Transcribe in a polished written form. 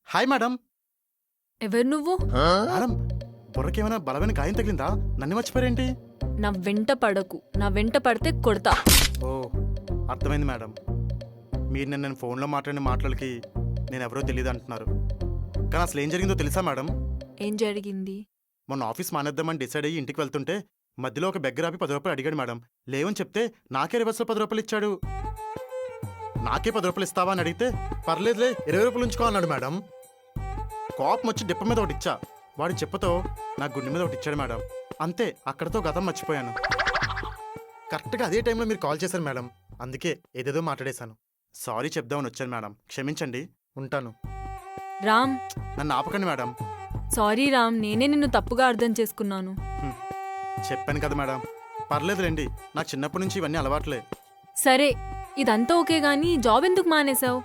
Hi madam. ఎవరు నువ్వు? Madam, బుర్రకేమైనా బలమైన గాయం తగిలిందా? నన్ను మర్చిపోయారేంటి? నా వెంట పడకు. నా వెంట పడితే కొడతా. ఓ, అర్థమైంది మేడం. మీరు నేను ఫోన్లో మాట్లాడిన మాటలకి నేను ఎవరో తెలియదు అంటున్నారు. కానీ అసలు ఏం జరిగిందో తెలుసా మేడం? ఏం జరిగింది? మొన్న ఆఫీస్ మానేద్దామని డిసైడ్ అయ్యి ఇంటికి వెళ్తుంటే మధ్యలో ఒక బెగ్గర ఆపి 10 రూపాయలు అడిగాడు మేడం. లేవని చెప్తే నాకే రివర్స్లో 10 రూపాయలు ఇచ్చాడు. నాకే 10 రూపాయలు ఇస్తావా అని అడిగితే పర్లేదులే 20 రూపాయలు ఉంచుకో అన్నాడు మేడం. కోపం వచ్చి డిప్ప మీద ఒకటి ఇచ్చా. వాడి చెప్పతో నా గుండె మీద ఒకటి ఇచ్చాడు మేడం. అంతే, అక్కడితో గతం మర్చిపోయాను. కరెక్ట్గా అదే టైంలో మీరు కాల్ చేశారు మేడం. అందుకే ఏదేదో మాట్లాడేశాను. సారీ చెప్దామని వచ్చాను మేడం. క్షమించండి. ఉంటాను. రామ్, నన్ను ఆపకండి మేడం. సారీ రామ్, నేనే నిన్ను తప్పుగా అర్థం చేసుకున్నాను. చెప్పాను కదా మేడం. పర్లేదులేండి, నాకు చిన్నప్పటి నుంచి ఇవన్నీ అలవాట్లే. సరే, ఇదంతా ఓకే గానీ జాబ్ ఎందుకు మానేశావు?